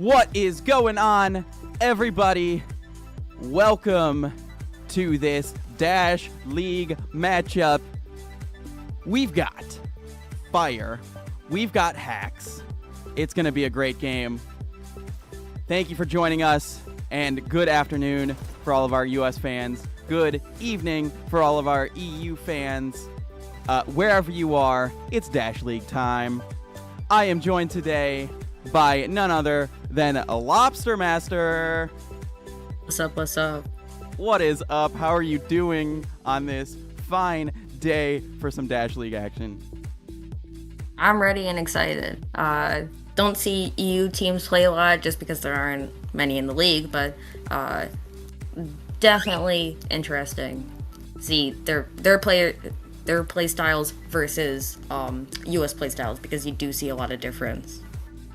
What is going on, everybody? Welcome to this Dash League matchup. We've got Fire. We've got HAXX. It's going to be a great game. Thank you for joining us, and good afternoon for all of our US fans. Good evening for all of our EU fans. Wherever you are, it's Dash League time. I am joined today by none other than a Lobster Master. What's up, what's up? What is up? How are you doing on this fine day for some Dash League action? I'm ready and excited. Don't see EU teams play a lot just because there aren't many in the league, but definitely interesting. See their play styles versus US play styles, because you do see a lot of difference.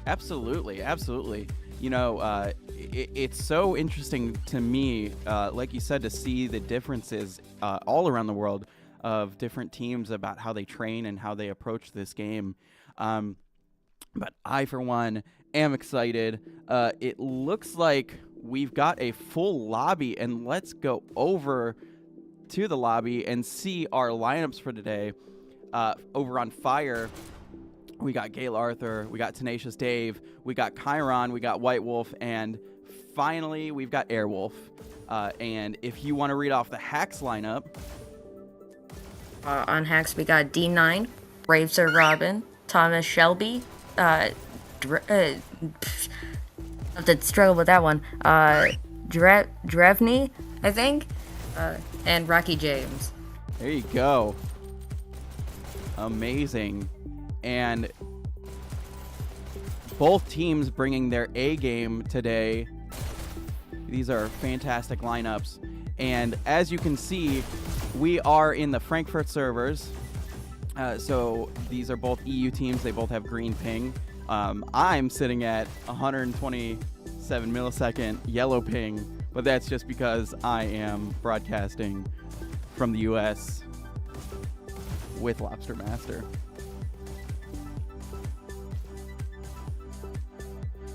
Absolutely. You know, it's so interesting to me, like you said, to see the differences all around the world of different teams about how they train and how they approach this game. But I, for one, am excited. It looks like we've got a full lobby, and let's go over to the lobby and see our lineups for today. Over on Fire, we got Gale Arthur, we got Tenacious Dave, we got Chiron, we got White Wolf, and finally we've got Airwolf. And if you want to read off the HAXX lineup. On HAXX, we got D9, Brave Sir Robin, Thomas Shelby, I have to struggle with that one, Drevny, I think, and Rocky James. There you go. Amazing. And both teams bringing their A game today. These are fantastic lineups. And as you can see, we are in the Frankfurt servers. So these are both EU teams. They both have green ping. I'm sitting at 127 millisecond yellow ping, but that's just because I am broadcasting from the US with Lobster Master.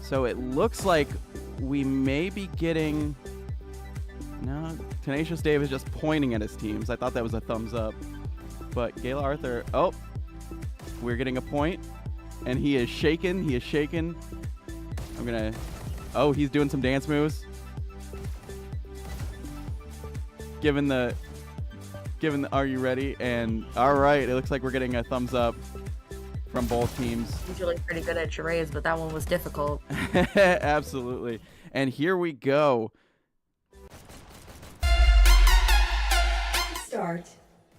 So it looks like we may be getting... No, Tenacious Dave is just pointing at his teams. I thought that was a thumbs up. But Gale Arthur... Oh, we're getting a point. And he is shaking. He is shaking. I'm going to... Oh, he's doing some dance moves. Given the... Are you ready? And all right, it looks like we're getting a thumbs up from both teams. Usually pretty good at charades, but that one was difficult. Absolutely. And here we go. Start.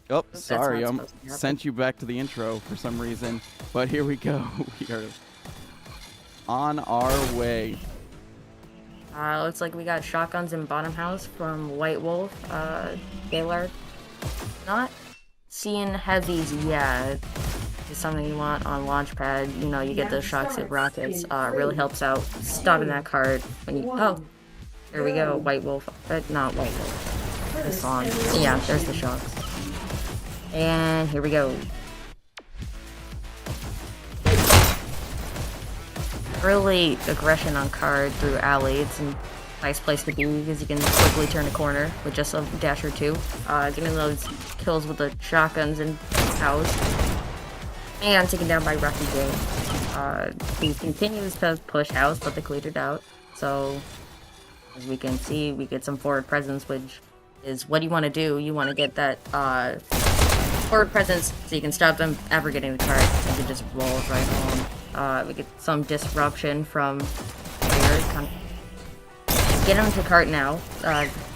Oh, sorry, I sent you back to the intro for some reason. But here we go. We are on our way. Looks like we got shotguns in bottom house from White Wolf, Gaylord. Not seeing heavies yet. It's something you want on Launchpad. You know, you get the shocks at rockets. Really helps out stopping that card when you... Oh, there we go. White Wolf. Not White Wolf. This song. Yeah, there's the shocks. And here we go. Early aggression on card through alley. It's a nice place to be because you can quickly turn a corner with just a dash or two. Getting those kills with the shotguns in house. And taken down by Rocky James. He continues to push house, but they cleared it out. So, as we can see, we get some forward presence, which is what you want to do. You want to get that forward presence so you can stop them ever getting the card. You can just roll it right home. We get some disruption from here. Get him to cart now.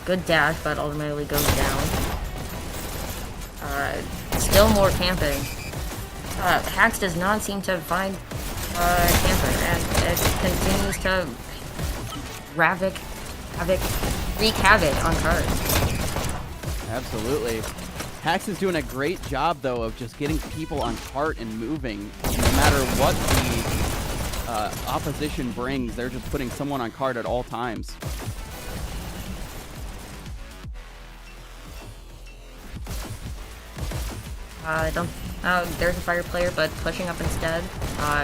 Good dash, but ultimately goes down. Still more camping. HAXX does not seem to find camper, and it continues to wreak havoc on cards. Absolutely. HAXX is doing a great job, though, of just getting people on cart and moving. No matter what the opposition brings, they're just putting someone on cart at all times. There's a fire player, but pushing up instead,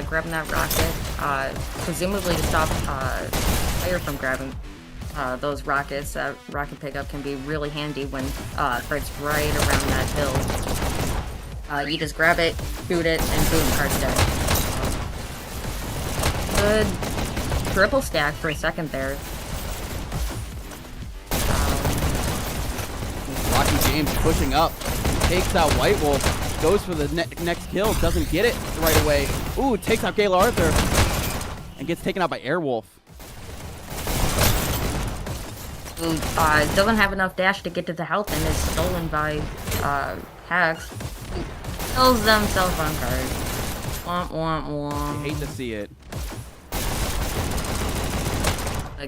grabbing that rocket. presumably to stop fire from grabbing those rockets. That rocket pickup can be really handy when Fred's right around that hill. You just grab it, shoot it, and boom, cart's dead. Good triple stack for a second there. Rocky James pushing up, takes out White Wolf, goes for the next kill, doesn't get it right away. Ooh, takes out Gale Arthur, and gets taken out by Airwolf. Who doesn't have enough dash to get to the health and is stolen by HAXX. Who kills themselves on card. Womp womp womp. I hate to see it.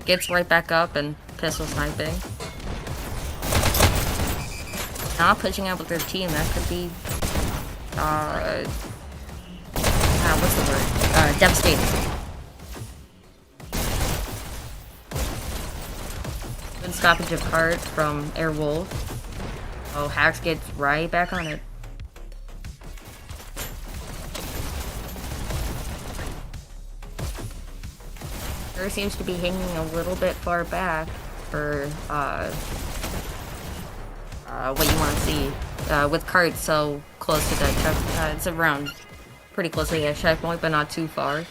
Gets right back up and pistol sniping. Not pushing out with their team, that could be what's the word? Devastating. Good stoppage of card from Airwolf. Oh, HAXX gets right back on it. There seems to be hanging a little bit far back for what you want to see. With cards so close to that check, it's around pretty close to the checkpoint, but not too far.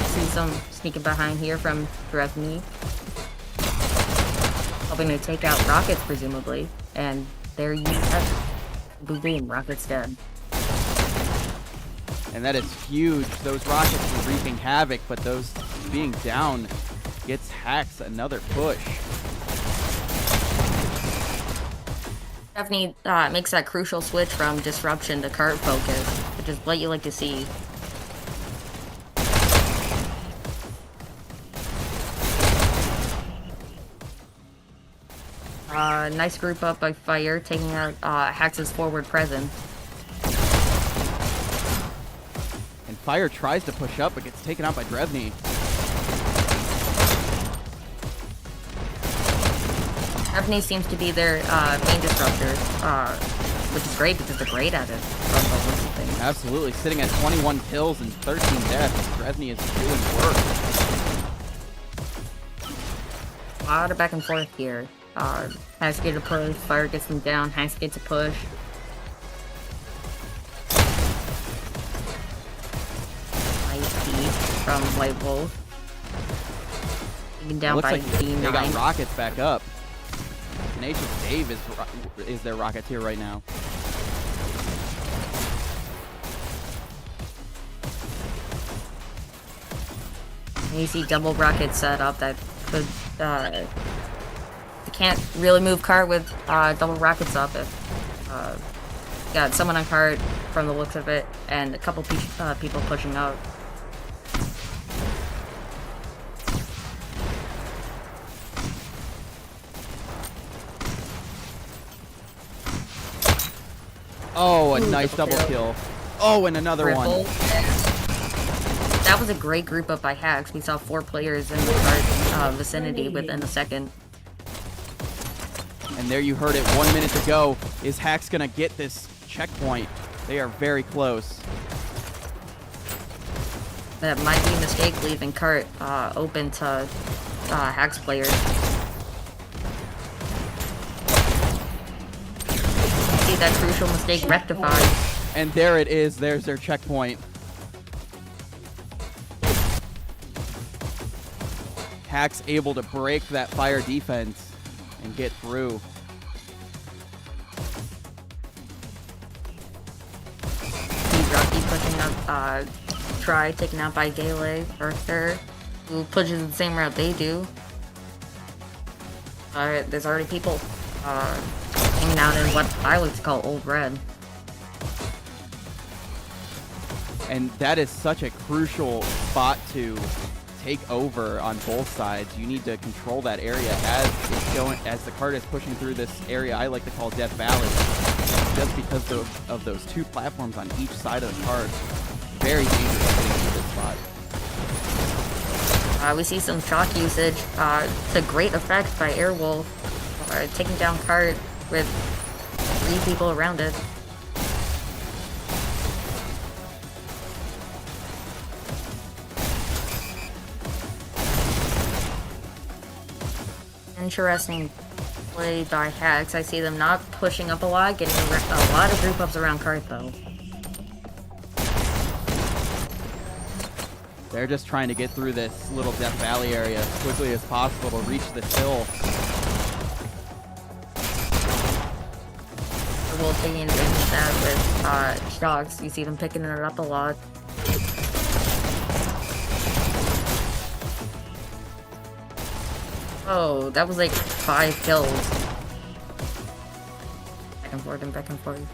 See some sneaking behind here from Drevny. Hoping to take out rockets, presumably. And there you have it. Boom, boom, rocket's dead. And that is huge. Those rockets were wreaking havoc, but those being down gets HAXX another push. Drevny makes that crucial switch from disruption to card focus, which is what you like to see. Nice group up by Fire, taking out HAXX's forward presence. And Fire tries to push up, but gets taken out by Drevny. Drevny seems to be their main disruptor, which is great because they're great at it. Absolutely, sitting at 21 kills and 13 deaths. Drevny is doing work. A lot of back and forth here. HAXX gets a push, Fire gets them down, HAXX gets a push. Nice beat from White Wolf. Taken down Looks by like D9. they got rockets back up. Tenacious Dave is their rocketeer right now. And you see double rocket set up that could you can't really move cart with double rockets up if got someone on cart from the looks of it and a couple people pushing up. Oh, a Ooh, nice double double kill. Oh, and another one. That was a great group up by HAXX. We saw 4 players in the cart vicinity within a second. And there you heard it 1 minute to go. Is HAXX gonna get this checkpoint? They are very close. That might be a mistake leaving cart open to HAXX players. See that crucial mistake rectified. And there it is. There's their checkpoint. HAXX able to break that Fire defense and get through. Rocky pushing up, Try taken out by Gale Arthur, who pushes the same route they do. There's already people hanging out in what I like to call Old Red. And that is such a crucial spot to take over on both sides. You need to control that area as the cart is pushing through this area I like to call Death Valley, just because of those 2 platforms on each side of the cart. Very dangerous getting through this spot. We see some shock usage to great effect by Airwolf, taking down cart with 3 people around it. Interesting play by HAXX. I see them not pushing up a lot, getting a lot of group ups around cart though. They're just trying to get through this little Death Valley area as quickly as possible to reach this hill. We'll taking advantage of that with shocks. You see them picking it up a lot. Oh, that was like 5 kills. Back and forth and back and forth.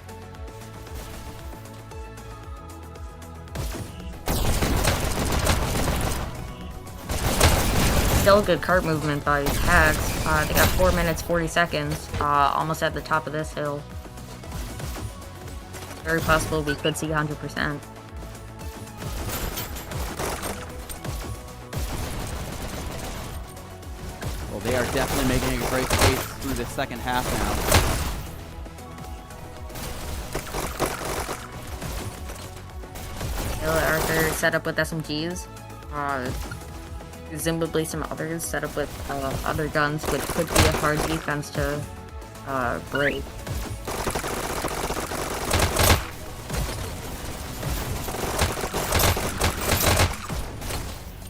Still good cart movement by HAXX. They got 4 minutes 40 seconds, almost at the top of this hill. Very possible we could see 100%. Well, they are definitely making a great pace through the second half now. Arthur set up with SMGs. Presumably some others set up with other guns, which could be a hard defense to break.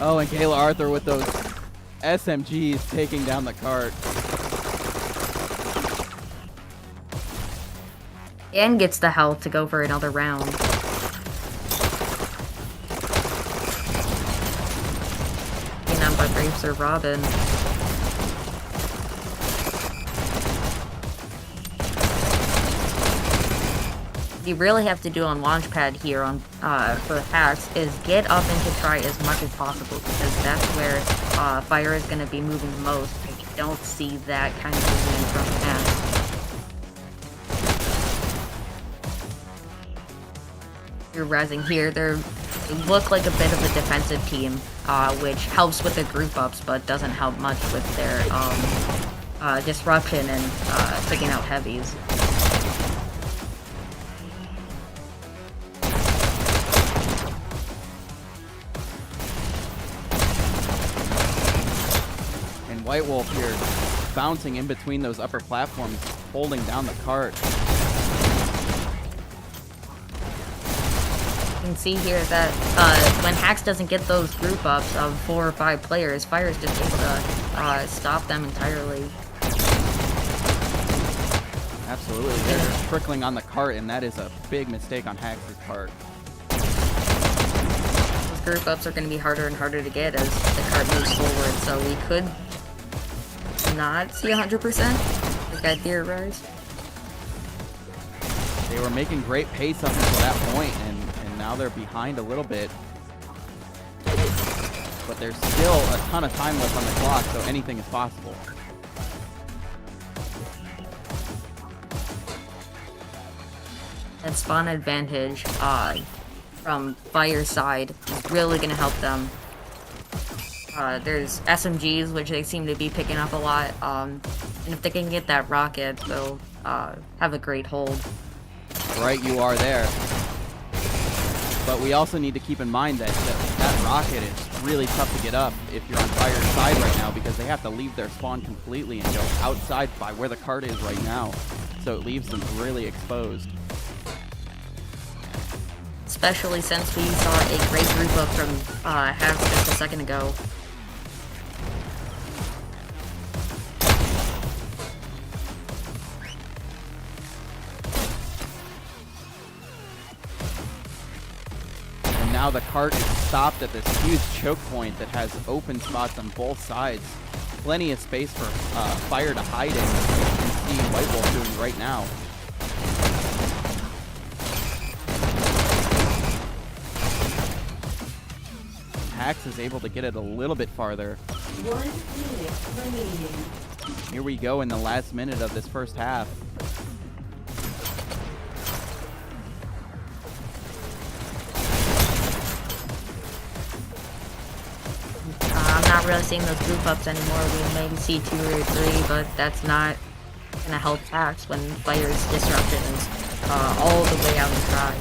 Oh, and Kayla Arthur with those SMGs taking down the cart. And gets the health to go for another round. By Braves or Robin. What you really have to do on Launchpad here on for HAXX is get up and to try as much as possible, because that's where fire is going to be moving the most. I don't see that kind of movement from HAXX. You're razzing here. They look like a bit of a defensive team, which helps with the group ups, but doesn't help much with their disruption and picking out heavies. And White Wolf here bouncing in between those upper platforms, holding down the cart. You can see here that when HAXX doesn't get those group ups of 4 or 5 players, Fire is just able to stop them entirely. Absolutely, they're just trickling on the cart, and that is a big mistake on HAXX's part. Those group ups are going to be harder and harder to get as the cart moves forward, so we could not see 100%, like I theorized. They were making great pace up until that point, and now they're behind a little bit. But there's still a ton of time left on the clock, so anything is possible. That spawn advantage from Fire's side is really going to help them. There's SMGs, which they seem to be picking up a lot, and if they can get that rocket, they'll have a great hold. Right, you are there. But we also need to keep in mind that that rocket is really tough to get up if you're on Fire's side right now, because they have to leave their spawn completely and go outside by where the cart is right now. So it leaves them really exposed. Especially since we saw a great group up from HAXX just a second ago. Now the cart is stopped at this huge choke point that has open spots on both sides. Plenty of space for Fire to hide in. You can see White Wolf doing right now. HAXX is able to get it a little bit farther. 1 minute remaining. Here we go in the last minute of this first half. I'm not really seeing those group ups anymore. We maybe see 2 or 3, but that's not gonna help HAXX when Fire's disruption is all the way out and dry.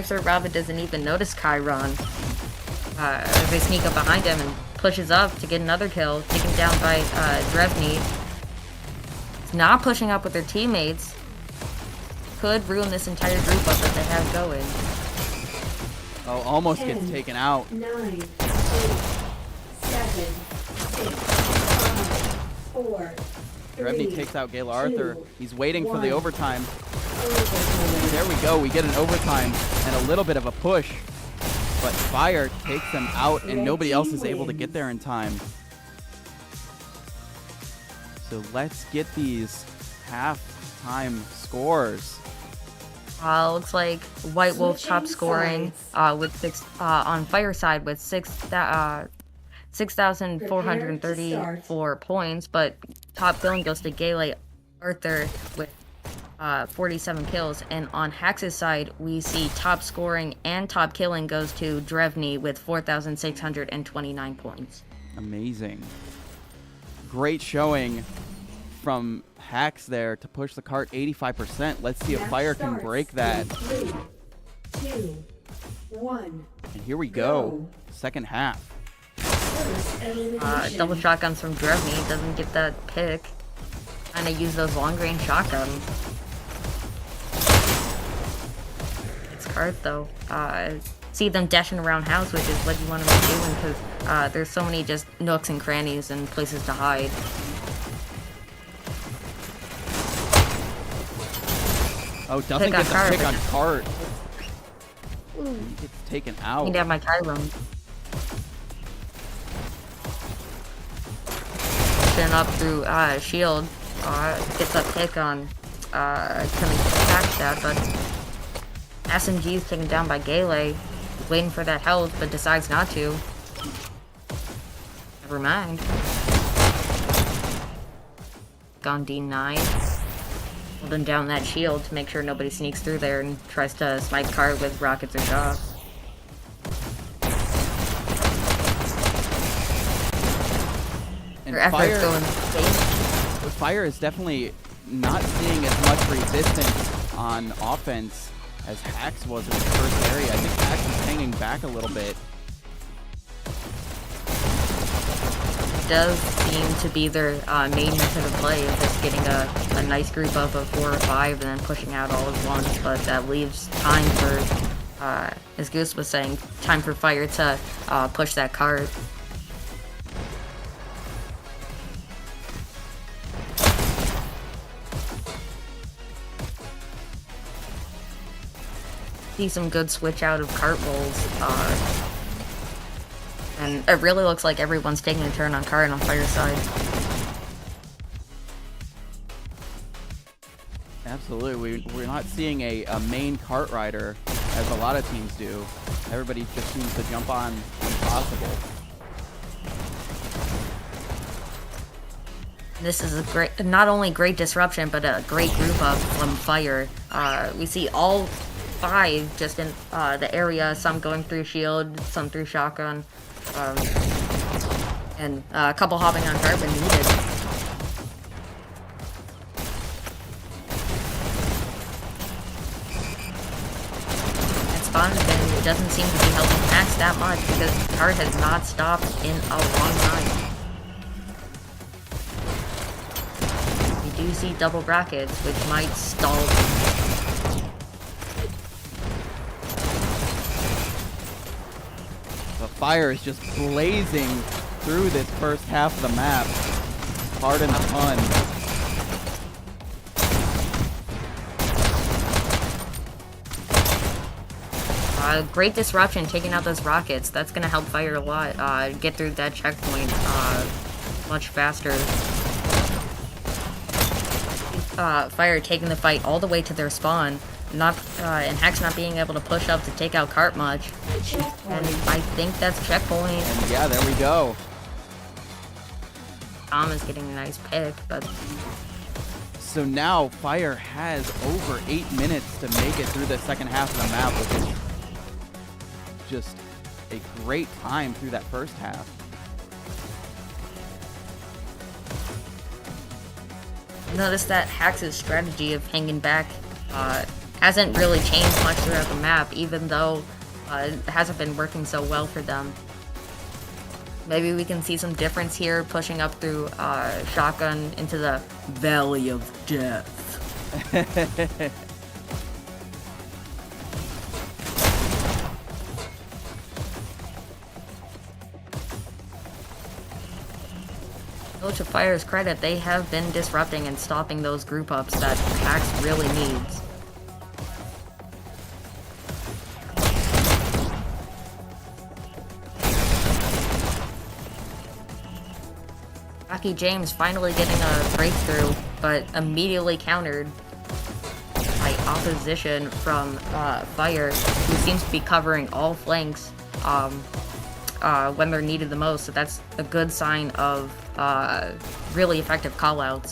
Sir Robin doesn't even notice Chiron. They sneak up behind him and pushes up to get another kill, taken down by Drevny. He's not pushing up with their teammates. Could ruin this entire group up that they have going. Oh, almost 10, gets taken out. 9, 8, 7, 6, 5, 4, Drevny 3, takes out Gale Arthur. 2, He's waiting for the 1. overtime. Overtime. There we go. We get an overtime and a little bit of a push. But Fire takes them out, and nobody else is able to get there in time. So let's get these halftime scores. Looks like White Wolf top scoring with on Fire side with 6,434 points, but top killing goes to Gale Arthur with 47 kills, and on HAXX's side we see top scoring and top killing goes to Drevny with 4,629 points. Amazing. Great showing from HAXX there to push the cart 85%. Let's see if Match Fire can starts break that. in 3, 2, 1. And here we go. Go. Second half. First elimination. Double shotguns from Drevny, doesn't get that pick. Trying to use those long range shotguns. It's cart though. See them dashing around house, which is what you want to be doing because there's so many just nooks and crannies and places to hide. Oh, doesn't Pick on get the cart, pick but on just- cart. He gets taken You out. need to have my Chiron. Pushing up through shield. Gets a pick on coming back that, but SMG is taken down by Gale. Waiting for that health, but decides not to. Never mind. Gone D9. Holding down that shield to make sure nobody sneaks through there and tries to snipe cart with rockets or shots. And Their efforts going Fire is definitely not seeing as much resistance on offense as HAXX was in the first area. I think HAXX is hanging back a little bit. does seem to be their main method of play, is just getting a nice group of 4 or 5 and then pushing out all at once, but that leaves time for, as Goose was saying, time for Fire to push that cart. See some good switch out of cart rolls. And it really looks like everyone's taking a turn on cart on Fire's side. Absolutely. We're not seeing a main cart rider as a lot of teams do. Everybody just seems to jump on when possible. This is a great, not only great disruption, but a great group up from Fire. We see all 5 just in the area, some going through shield, some through shotgun, and a couple hopping on cart when needed. And Spawn's doesn't seem to be helping Max that much because cart has not stopped in a long time. We do see double brackets, which might stall them. The Fire is just blazing through this first half of the map. Pardon the pun. Great disruption, taking out those rockets. That's gonna help Fire a lot. Get through that checkpoint much faster. Fire taking the fight all the way to their spawn. Not and HAXX not being able to push up to take out cart much. And I think that's checkpoint. And yeah, there we go. Tom is getting a nice pick, but So now Fire has over 8 minutes to make it through the second half of the map, which is just a great time through that first half. notice that HAXX's strategy of hanging back hasn't really changed much throughout the map, even though it hasn't been working so well for them. Maybe we can see some difference here, pushing up through shotgun into the Valley of Death. Though to Fire's credit, they have been disrupting and stopping those group ups that HAXX really needs. Rocky James finally getting a breakthrough, but immediately countered by opposition from Fire, who seems to be covering all flanks when they're needed the most, so that's a good sign of really effective callouts.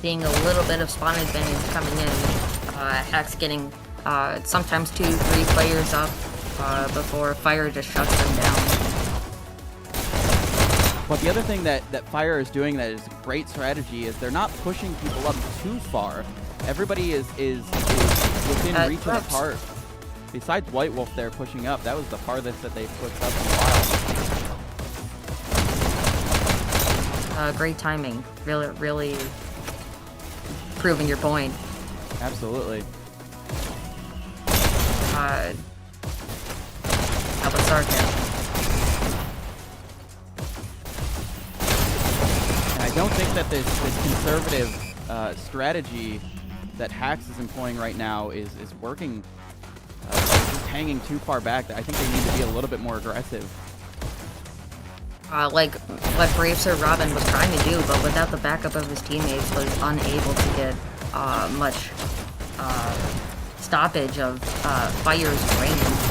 Seeing a little bit of spawn advantage coming in. HAXX getting sometimes 2-3 players up before Fire just shuts them down. But the other thing that Fire is doing that is a great strategy is they're not pushing people up too far. Everybody is within reach of the cart. Besides White Wolf, they're pushing up. That was the farthest that they've pushed up in a while. Great timing. Really proving your point. Absolutely. Sarkin. And I don't think that this conservative strategy that HAXX is employing right now is working. Just hanging too far back. I think they need to be a little bit more aggressive. Like what Brave Sir Robin was trying to do, but without the backup of his teammates, was unable to get much stoppage of Fire's range.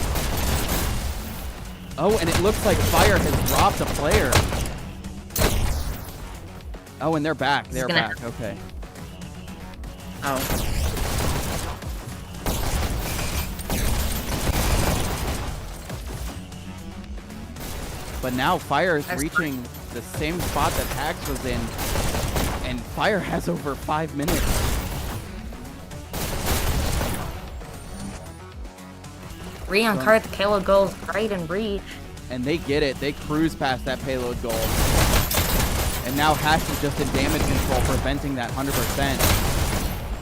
Oh, and it looks like Fire has dropped a player. Oh, and they're back. They're back. Okay. Oh. But now Fire is reaching the same spot that HAXX was in, and Fire has over 5 minutes. Re on cart, the payload goal is right in reach. And they get it. They cruise past that payload goal. And now HAXX is just in damage control, preventing that 100%.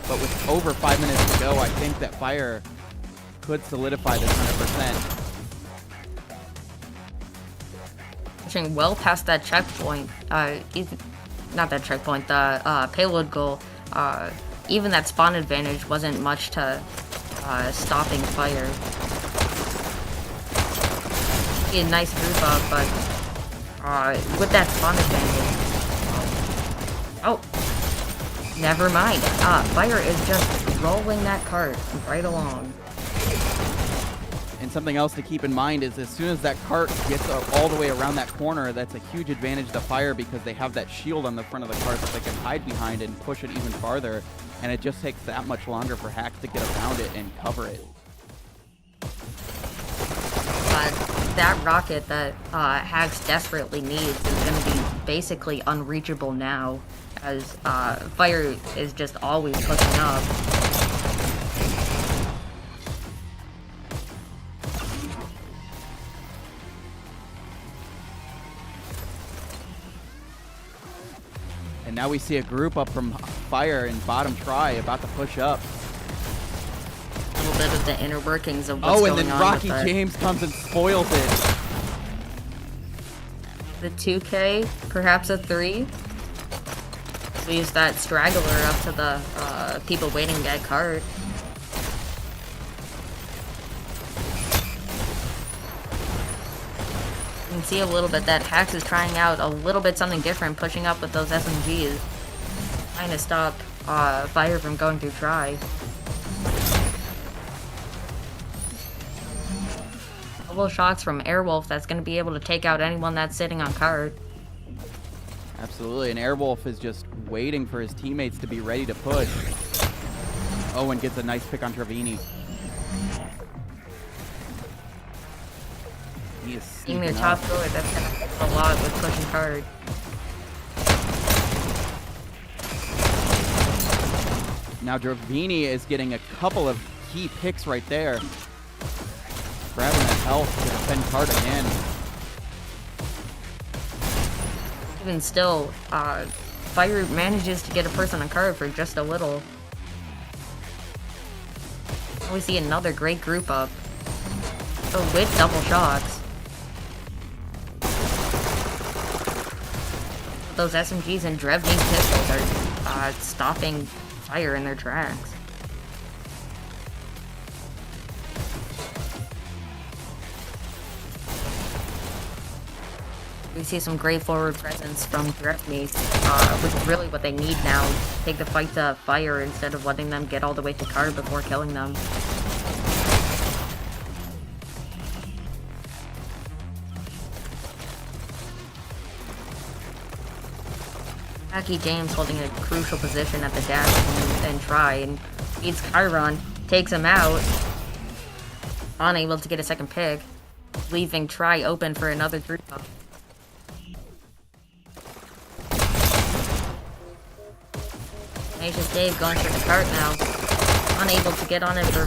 But with over 5 minutes to go, I think that Fire could solidify this 100%. Pushing well past that checkpoint. Not that checkpoint, the payload goal. Even that spawn advantage wasn't much to stopping Fire. A nice group up, but with that spawn advantage. Oh, never mind. Fire is just rolling that cart right along. And something else to keep in mind is as soon as that cart gets all the way around that corner, that's a huge advantage to Fire because they have that shield on the front of the cart that they can hide behind and push it even farther. And it just takes that much longer for HAXX to get around it and cover it. That rocket that HAXX desperately needs is going to be basically unreachable now, as Fire is just always pushing up. And now we see a group up from Fire in bottom try about to push up. A little bit of the inner workings of what's going on. Oh, and then Rocky James comes and spoils it. The 2K, perhaps a 3. Leaves that straggler up to the people waiting at cart. You can see a little bit that HAXX is trying out a little bit something different, pushing up with those SMGs. Trying to stop Fire from going through try. Couple shots from Airwolf that's going to be able to take out anyone that's sitting on cart. Absolutely, and Airwolf is just waiting for his teammates to be ready to push. Owen gets a nice pick on Trevini. He is Being their sneaking top up. thrower, that's gonna help a lot with pushing hard. Now Dravini is getting a couple of key picks right there. Grabbing that health to defend card again. Even still, Fire manages to get a person on card for just a little. We see another great group up. Oh, with double shocks. Those SMGs and Drevni's pistols are stopping Fire in their tracks. We see some great forward presence from Drevni, which is really what they need now. Take the fight to Fire instead of letting them get all the way to card before killing them. Hacky James holding a crucial position at the dash and try, and beats Chiron, takes him out. Unable to get a second pick, leaving Try open for another 3-up. Tenacious Dave going for the cart now. Unable to get on it for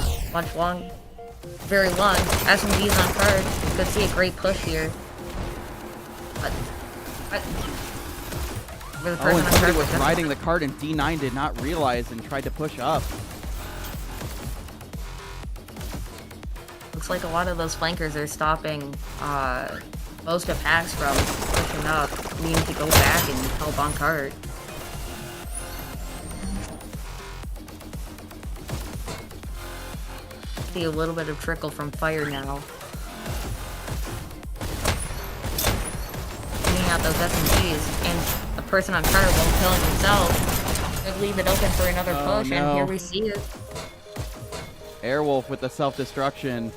very long. SMG's on card. Could see a great push here. But Oh, and somebody was riding the cart and D9 did not realize and tried to push up. Looks like a lot of those flankers are stopping most of HAXX from pushing up, needing to go back and help on cart. See a little bit of trickle from Fire now. Getting out those SMGs, and the person on cart won't kill himself. Could leave it open for another push, no. and here we see it. Airwolf with the self-destruction.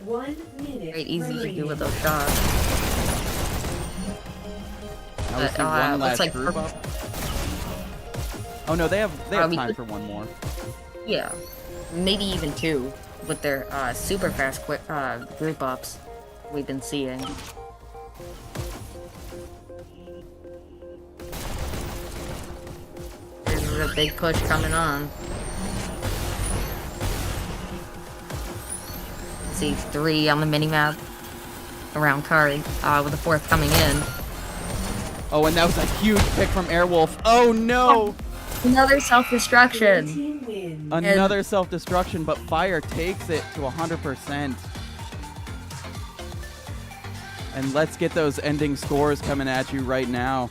One minute. Very easy to do remaining. with those shots. Now we see one last looks like group up. Oh no, they have we time could- for one more. Yeah, maybe even two with their super fast group ups we've been seeing. There's a big push coming on. See 3 on the minimap around Kari, with the 4th coming in. Oh, and that was a huge pick from Airwolf. Oh no! Another self-destruction. Team wins. Another self-destruction, but Fire takes it to 100%. And let's get those ending scores coming at you right now.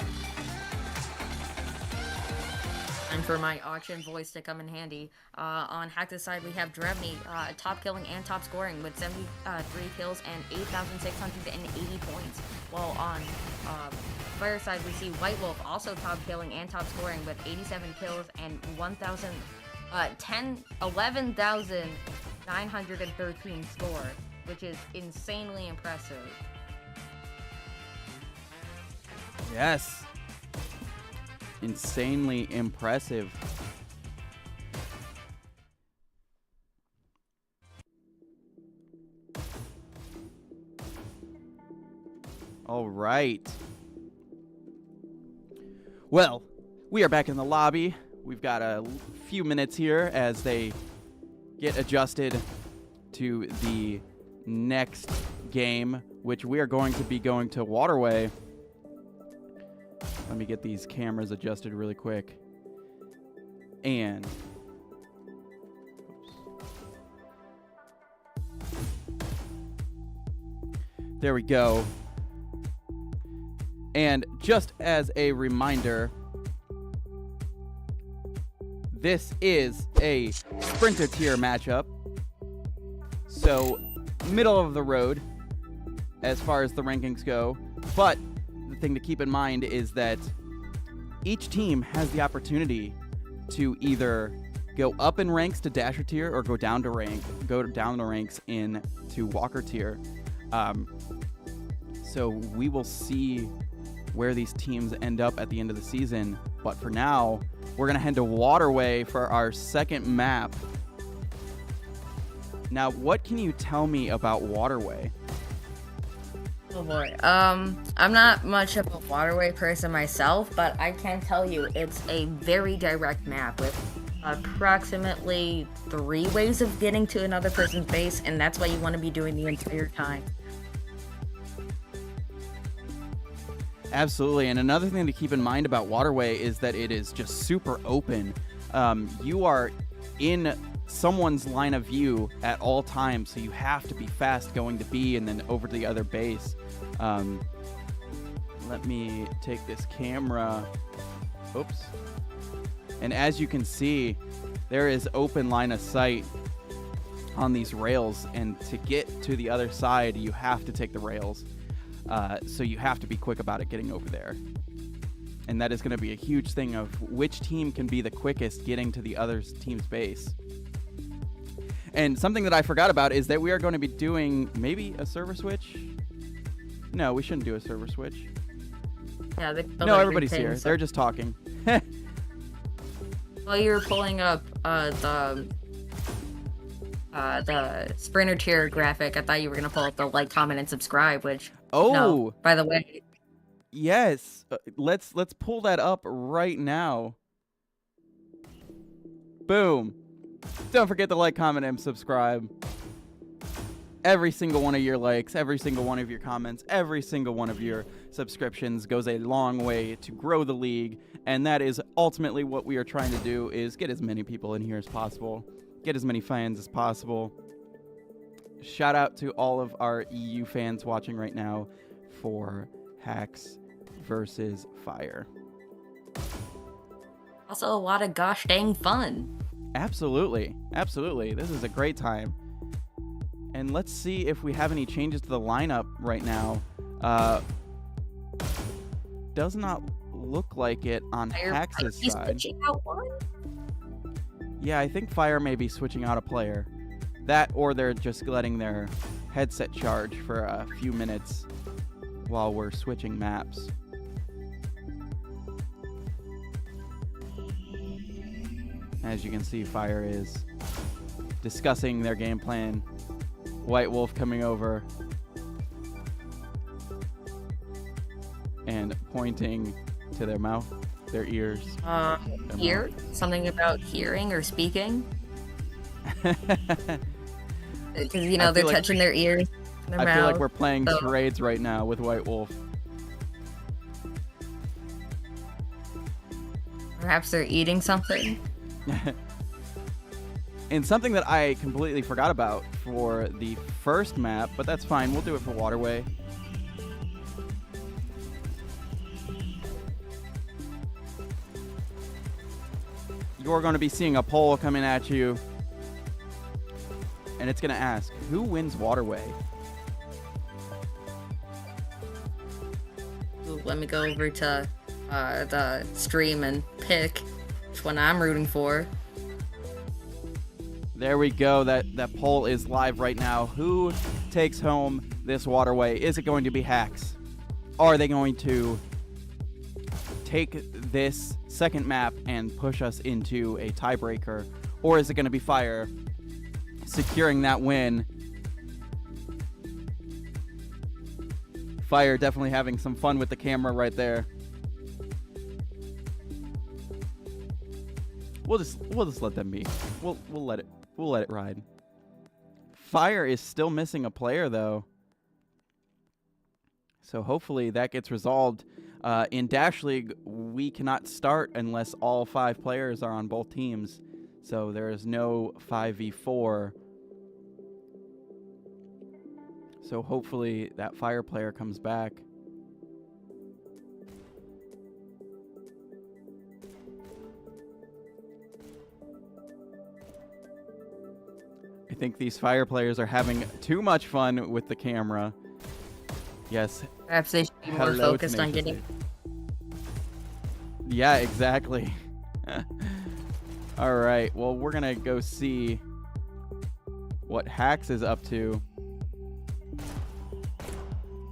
And for my auction voice to come in handy, on HAXX's side we have Drevni, top killing and top scoring with 73 kills and 8,680 points. While on Fire side we see White Wolf also top killing and top scoring with 87 kills and 11,913 score, which is insanely impressive. Yes. Insanely impressive. All right. Well, we are back in the lobby. We've got a few minutes here as they get adjusted to the next game, which we are going to be going to Waterway. Let me get these cameras adjusted really quick. And there we go. And just as a reminder, this is a sprinter tier matchup. So middle of the road as far as the rankings go. But the thing to keep in mind is that each team has the opportunity to either go up in ranks to Dasher tier or go down the ranks in to Walker tier. So we will see where these teams end up at the end of the season. But for now, we're going to head to Waterway for our second map. Now, what can you tell me about Waterway? Oh boy. I'm not much of a Waterway person myself, but I can tell you it's a very direct map with approximately 3 ways of getting to another person's base, and that's what you want to be doing the entire time. Absolutely, and another thing to keep in mind about Waterway is that it is just super open. You are in someone's line of view at all times, so you have to be fast going to B and then over to the other base. Let me take this camera. Oops. And as you can see, there is open line of sight on these rails, and to get to the other side, you have to take the rails. So you have to be quick about it getting over there. And that is going to be a huge thing of which team can be the quickest getting to the other team's base. And something that I forgot about is that we are going to be doing maybe a server switch. No, we shouldn't do a server switch. Yeah, no, everybody's here. They're just talking. While you were pulling up the Sprinter tier graphic, I thought you were gonna pull up the like, comment, and subscribe. Which no, by the way, yes, let's pull that up right now. Boom! Don't forget to like, comment, and subscribe. Every single one of your likes, every single one of your comments, every single one of your subscriptions goes a long way to grow the league, and that is ultimately what we are trying to do, is get as many people in here as possible, get as many fans as possible. Shout out to all of our EU fans watching right now for HAXX versus Fire. Also a lot of gosh dang fun. Absolutely, absolutely. This is a great time. And let's see if we have any changes to the lineup right now. Does not look like it on HAXX's side. Out one? Yeah, I think Fire may be switching out a player. That, or they're just letting their headset charge for a few minutes while we're switching maps. As you can see, Fire is discussing their game plan. White Wolf coming over and pointing to their mouth, their ears. Hear? Something about hearing or speaking? Because, you know, they're touching their ears, their mouth. I feel like we're playing charades right now with White Wolf. Perhaps they're eating something? And something that I completely forgot about for the first map, but that's fine. We'll do it for Waterway. You're going to be seeing a poll coming at you, and it's going to ask, who wins Waterway? Ooh, let me go over to the stream and pick which one I'm rooting for. There we go. That poll is live right now. Who takes home this Waterway? Is it going to be HAXX? Are they going to take this second map and push us into a tiebreaker? Or is it going to be Fire securing that win? Fire definitely having some fun with the camera right there. We'll just let them be. We'll let it ride. Fire is still missing a player though, so hopefully that gets resolved. In Dash League, we cannot start unless all 5 players are on both teams, so there is no 5v4. So hopefully that Fire player comes back. I think these Fire players are having too much fun with the camera. Yes. Perhaps they should be more focused on getting... Yeah, exactly. All right. Well, we're going to go see what HAXX is up to.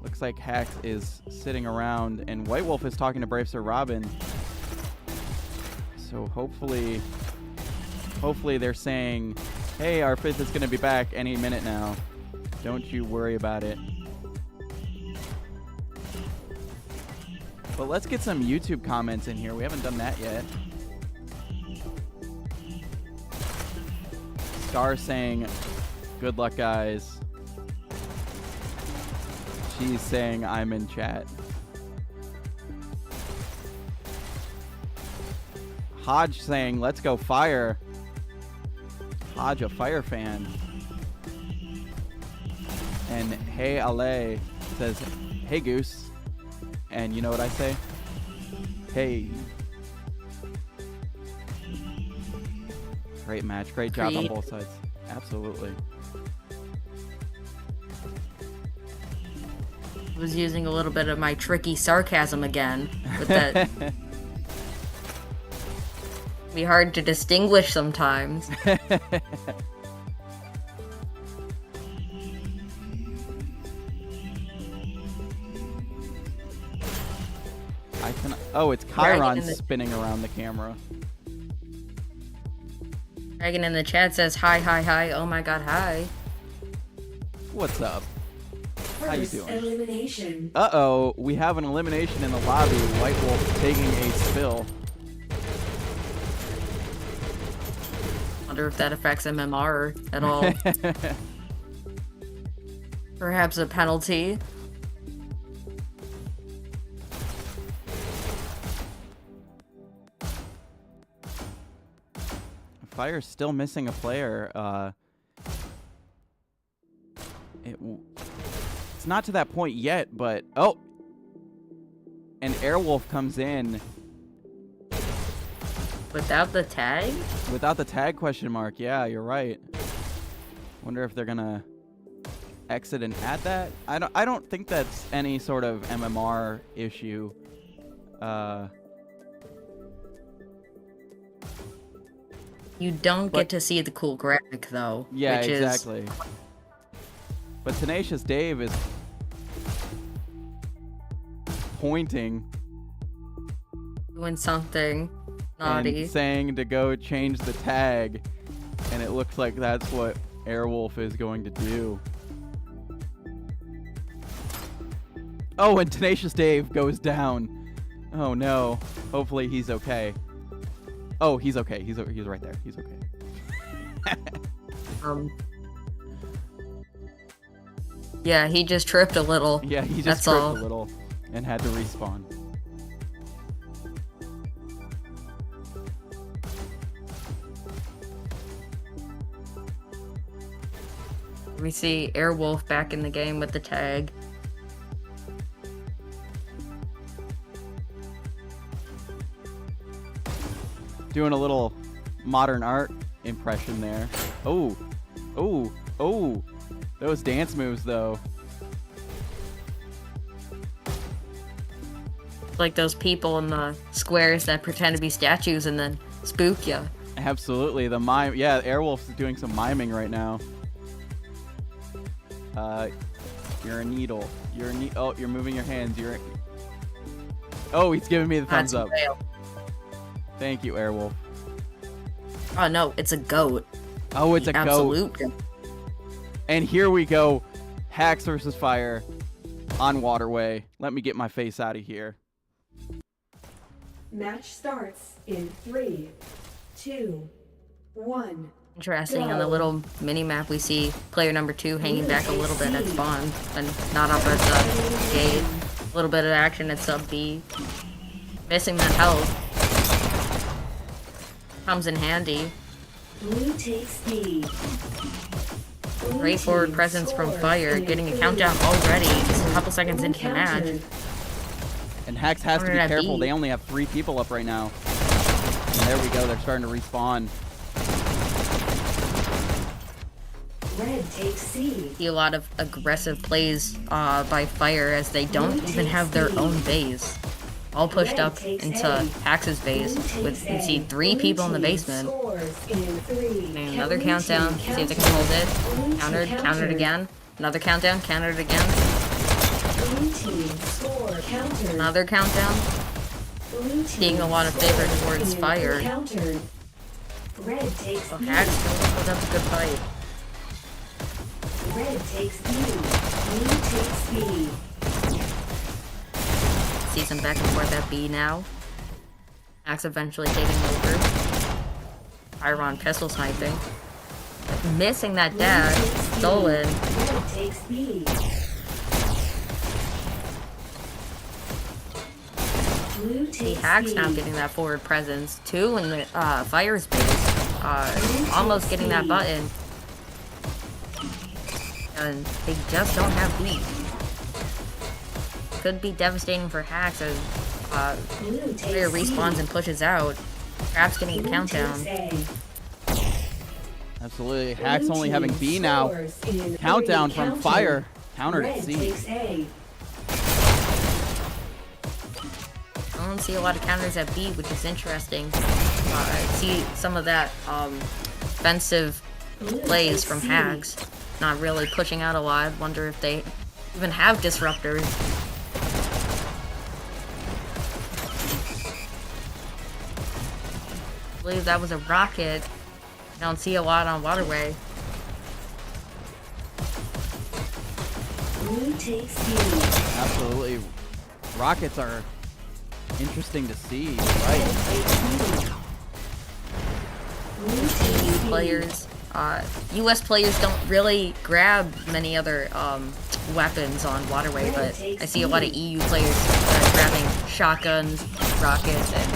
Looks like HAXX is sitting around, and White Wolf is talking to Brave Sir Robin. So hopefully they're saying, hey, our 5th is going to be back any minute now. Don't you worry about it. But let's get some YouTube comments in here. We haven't done that yet. Star saying, good luck, guys. She's saying, I'm in chat. Hodge saying, let's go fire. Hodge, a fire fan. And Hey Ale says, hey Goose. And you know what I say? Hey. Great match. Great job on both sides. Absolutely. I was using a little bit of my tricky sarcasm again with that. Be hard to distinguish sometimes. Oh, it's Chiron spinning around the camera. Dragon in the chat says, hi, hi, hi. Oh my god, hi. What's up? How you doing? Elimination. Uh-oh, we have an elimination in the lobby. White Wolf taking a spill. Wonder if that affects MMR at all. Perhaps a penalty. Fire's still missing a player. It's not to that point yet, but oh, and Airwolf comes in Without the tag? without the tag question mark. Yeah, you're right. Wonder if they're gonna exit and add that. I don't think that's any sort of MMR issue. You don't get to see the cool graphic though. Yeah, which exactly. But Tenacious Dave is pointing doing something naughty. and saying to go change the tag, and it looks like that's what Airwolf is going to do. Oh, and Tenacious Dave goes down. Oh no. Hopefully he's okay. Oh, he's okay. He's right there. He's okay. Yeah, he just tripped a little. Yeah, he just That's tripped all. a little and had to respawn. We see Airwolf back in the game with the tag. Doing a little modern art impression there. Oh, oh, oh. Those dance moves, though. Like those people in the squares that pretend to be statues and then spook you. Absolutely. The mime. Yeah, Airwolf's doing some miming right now. You're a needle. You're a oh, you're moving your hands. You're. Oh, he's giving me the thumbs That's up. a fail. Thank you, Airwolf. Oh no, it's a goat. Oh, it's a goat. Absolute goat. And here we go. HAXX versus Fire on Waterway. Let me get my face out of here. Match starts in 3, 2, 1. Interesting, on the little mini map we see player number 2 hanging back a little bit at spawn and not up at the gate. A little bit of action at sub B. Missing that health. Comes in handy. Blue takes lead. Great forward presence from Fire, getting a countdown already, just a couple seconds into the match. And HAXX has to be Where did I careful. be? They only have 3 people up right now. And there we go. They're starting to respawn. Red takes C. See a lot of aggressive plays by Fire as they don't even have their own base. All pushed up into HAXX's base with, you see 3 people in the basement. And another countdown, see if they can hold it. Countered, countered again. Another countdown, countered again. Blue team score counter. Another countdown. Blue seeing a team's lot of favor scores towards in Fire. countered. Red takes So B. HAXX put up a good fight. Red takes B. Blue takes B. See some back and forth at B now. HAXX eventually taking over. Iron pistol sniping. Missing that dash. Stolen. Red takes B. Blue See takes HAXX B. now getting that forward presence. 2 in the fire space. Almost getting that button. And they just don't have B. Could be devastating for HAXX as Blue Fire takes C. respawns and pushes out. Perhaps getting a Blue countdown. takes A. Absolutely. Blue HAXX only having team B now. scores in Countdown three. from Fire. Countered Red at C. takes A. I don't see a lot of counters at B, which is interesting. I see some of that defensive Blue plays takes from C. HAXX. Not really pushing out a lot. Wonder if they even have disruptors. I believe that was a rocket. I don't see a lot on Waterway. Blue takes B. Absolutely. Rockets are interesting to see. Red Right. takes B. Blue takes EU B. players. US players don't really grab many other weapons on Waterway, but I see a lot of EU players grabbing shotguns, rockets, and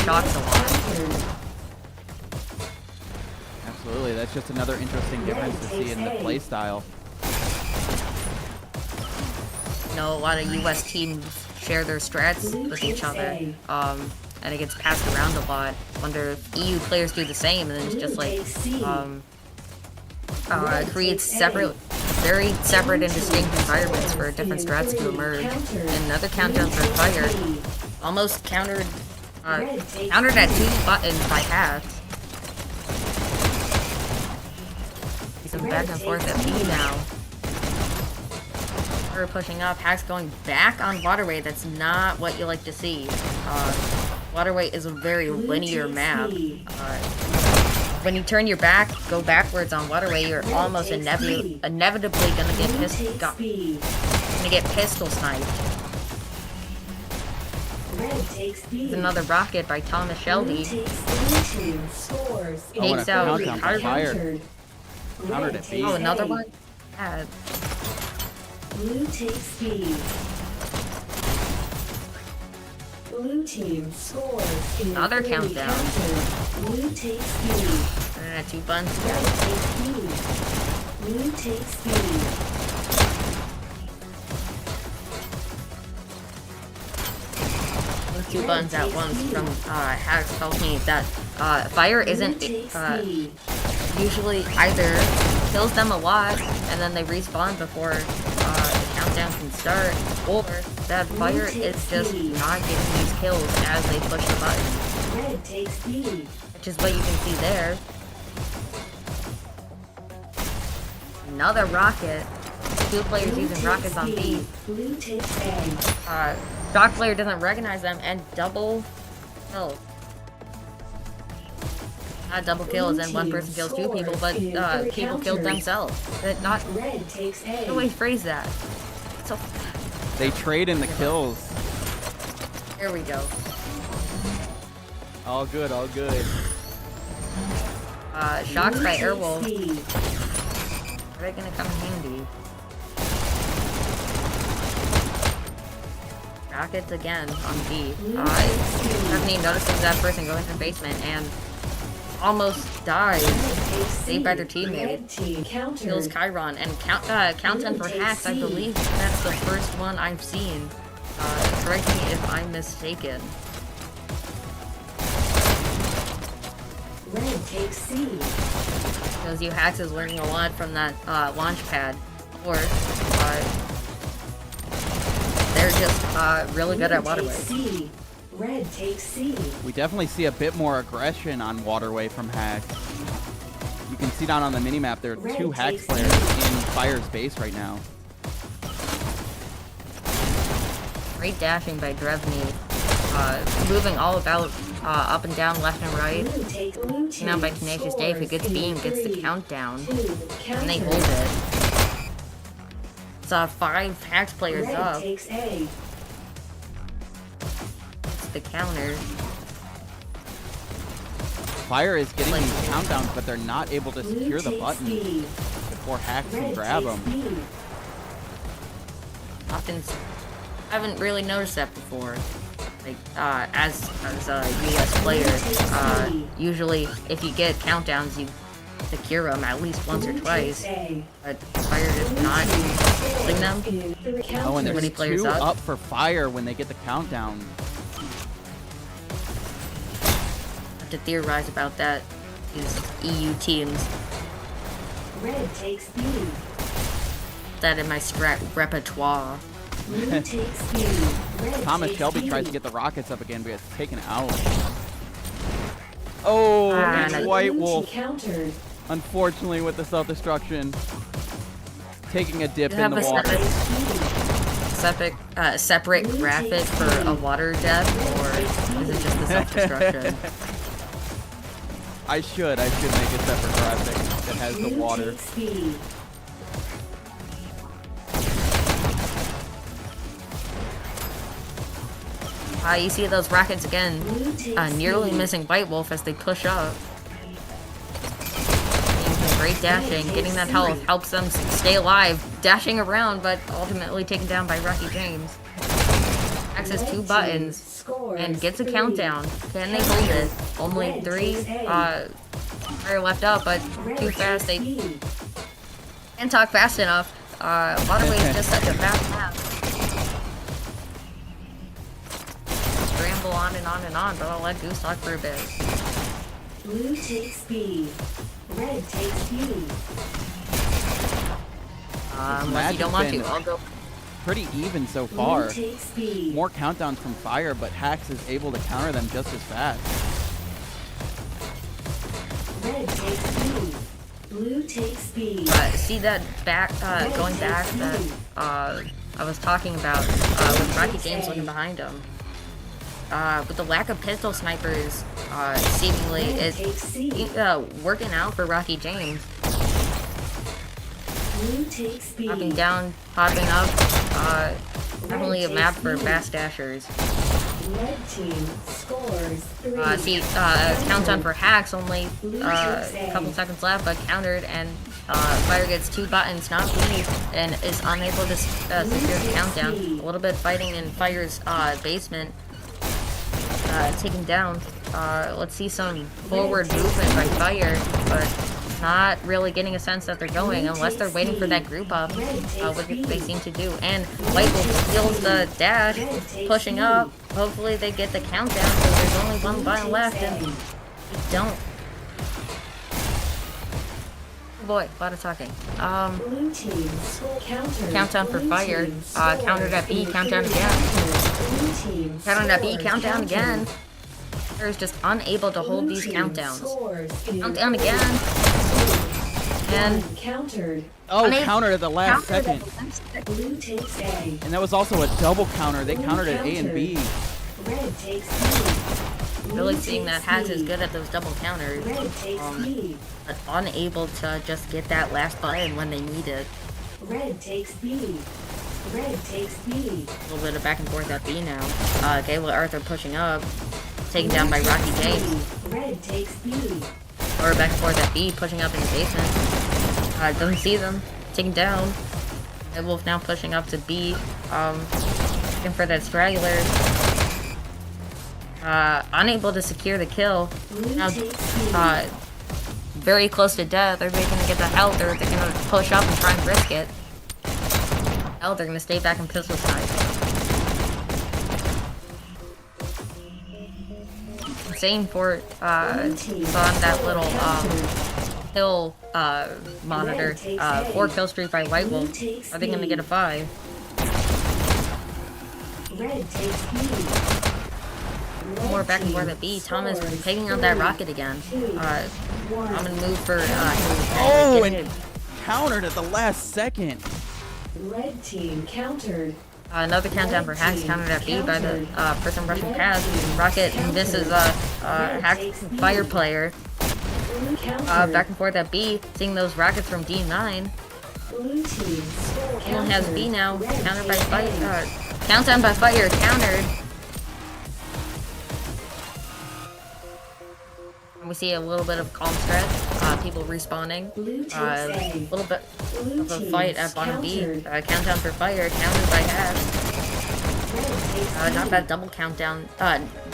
shots a lot. Absolutely. That's just another interesting difference to see in the play style. You know, a lot of US teams share their strats with each other, and it gets passed around a lot. Wonder if EU players do the same, and then it's just like creates separate, very separate and distinct environments for different strats to emerge. And another countdown for Fire, almost countered at 2 buttons by HAXX. Some back and forth at B now. We're pushing up. HAXX going back on Waterway. That's not what you like to see. Waterway is a very linear map. When you turn your back, go backwards on Waterway, you're almost inevitably gonna get pistol sniped. There's another rocket by Thomas Shelby. Takes out countdown for Fire. Countered at B. Oh, another one? Yeah. Blue takes B. Blue team scores in Another three. countdown. Countered. Blue takes B. And at 2 buttons. Red takes B. Blue takes B. With 2 buttons at once from HAXX tells me that Fire isn't usually either kills them a lot and then they respawn before the countdown can start, or that Fire is just not getting these kills as they push the button. Red takes B. Which is what you can see there. Another rocket. 2 players Blue using takes rockets on B. Blue takes A. Shock player doesn't recognize them and double kill. Not double kills and one person kills 2 people, but people killed themselves. That not Red takes how A. do I phrase that? So They trade in the kills. here we go. All good, all good. Shocks by Blue Airwolf. takes B. Are they gonna come in handy? Rockets again on B. Haven't even noticed that person going to the basement and almost dies. Saved by their teammate. Red team Kills countered. Chiron and countdown for HAXX. I believe that's the first one I've seen. Correct me if I'm mistaken. Red takes C. Shows you HAXX is learning a lot from that Launchpad. Or they're just really good at Waterway. C. Red takes C. We definitely see a bit more aggression on Waterway from HAXX. You can see down on the minimap there are 2 HAXX players in Fire's base right now. Great dashing by Drevny. moving all about up and down, left and right. Blue Taken team out by Tenacious Dave, who gets beam, gets the countdown, and they hold countered. it. It's 5 HAXX players Red up. takes A. It's the counter. Fire is getting these countdowns, but they're not able to Blue secure the takes button B. before HAXX can Red grab takes them. B. Often, I haven't really noticed that before. Like, as a US player, usually if you get countdowns, you secure them at least once or Blue twice. takes A. But Fire is not holding them. Oh, and Many there's players 2 up. up for Fire when they get the countdown. To theorize about that is EU teams. Red takes B. That in my strat repertoire. Blue takes B. Red Thomas takes Shelby B. tries to get the rockets up again, but it's taken out. Oh, Ah, it's no. White Blue team Wolf, countered. unfortunately, with the self-destruction. Taking a dip You in have the a water. separate graphic for a water death, or is it just the self-destruction? I should make a separate graphic that has the Blue water. takes B. You see those rockets again, Blue takes nearly B. missing White Wolf as they push up. Making great dashing, getting that health helps them stay alive, dashing around, but ultimately taken down by Rocky James. Access Red 2 team buttons scores and gets a 3. countdown. Can they hold it? Only Red 3 takes A. are left up, but Red too fast. takes They B. can't talk fast enough. Waterway is just such a fast map. Ramble on and on and on, but I'll let Goose talk for a bit. Blue takes B. Red takes B. Unless match you don't has want to, been- I'll go. Pretty even so far. Blue takes B. More countdowns from Fire, but HAXX is able to counter them just as fast. Red takes B. Blue takes B. See that back, going back that I was talking about with Rocky James looking behind him. With the lack of pistol snipers, seemingly it's working out for Rocky James. Blue takes B. Popping down, popping up. Definitely a map for fast dashers. Red team scores 3. Countdown for HAXX, only a couple seconds left, but countered, and Fire gets 2 buttons, not B, and is unable to secure the countdown. A little bit fighting in Fire's basement, taken down. Let's see some forward movement by Fire, but not really getting a sense that they're going unless they're waiting for that group up, which they seem to do. And White Wolf steals the dash, pushing up. Hopefully they get the countdown, so there's only 1 button left, and they don't. Boy, a lot of talking. Blue team counter. Countdown for Fire. Countered at B, countdown again. Blue team Countdown at B, scores countdown again. counter. Fire is just unable to hold Blue these team countdowns. scores Countdown again. And countered. Oh, Unable- countered at the last countered second. at the last second. Blue takes A. And that was also a double counter. They countered at A and B. Red takes B. Really Blue seeing that takes HAXX B. is good at those double counters, Red takes B. but unable to just get that last button when they need it. Red takes B. Red takes B. A little bit of back and forth at B now. Gayla Arthur pushing up, taken down by Rocky James. Red takes B. Or back and forth at B, pushing up in the basement. Doesn't see them, taken down. Red Wolf now pushing up to B, looking for that straggler. Unable to secure the kill. Blue Now, takes B. very close to death. Are they gonna get the health, or are they gonna push up and try and risk it? Oh, they're gonna stay back and pistol snipe. Same for on that little kill monitor. 4 kill streak by White Wolf. Are they gonna get a 5? Red takes B. More back and forth at B. Thomas taking out that rocket again. I'm gonna move for Oh, and countered at the last second. Red team countered. Another countdown for HAXX, countered at B by the person rushing past. Rocket misses HAXX fire player. Back and forth at B, seeing those rockets from D9. Anyone has B now, countered by fire. Countdown by fire, countered. And we see a little bit of calm stretch, people respawning. A little bit of a fight at bottom B. Countdown for fire, countered by HAXX. Not that double countdown,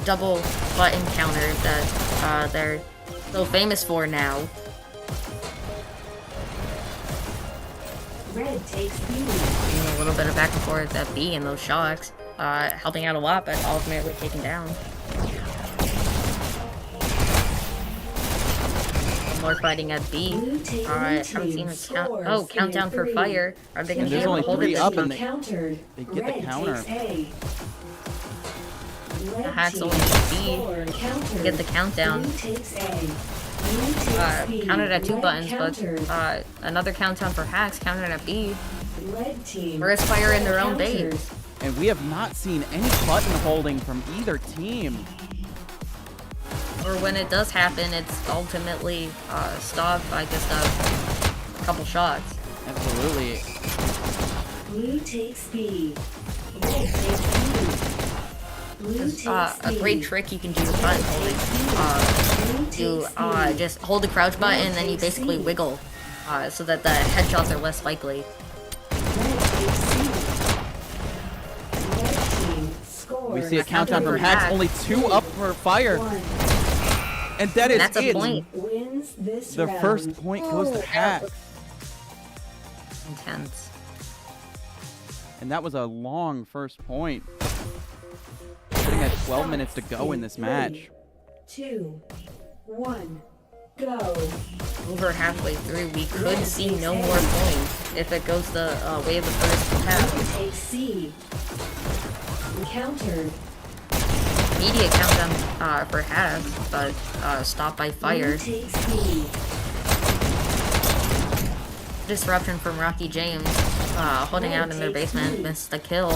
double button counter that they're so famous for now. Red takes B. A little bit of back and forth at B and those shocks, helping out a lot, but ultimately taken down. More fighting at B. Haven't seen a countdown for fire. Are they going to be able to hold it? Up and they get the counter. The HAXX only needs B to get the countdown. Countered at 2 buttons, but another countdown for HAXX, countered at B. First fire in their own base. And we have not seen any button holding from either team. Or when it does happen, it's ultimately stopped by just a couple shots. Absolutely. Blue takes B. Red takes B. A great trick you can do with button holding. You just hold the crouch button and then you basically wiggle so that the headshots are less likely. We see a countdown from HAXX, only 2 up for fire. And that is that's a point. The first point goes to HAXX. Intense. And that was a long first point. Sitting at 12 minutes to go in this match. 2, 1, go. Over halfway through, we could see no more points if it goes the way of the first half. Take C. Countered. Immediate countdown for HAXX, but stopped by fire. Disruption from Rocky James, holding out in their basement, missed the kill.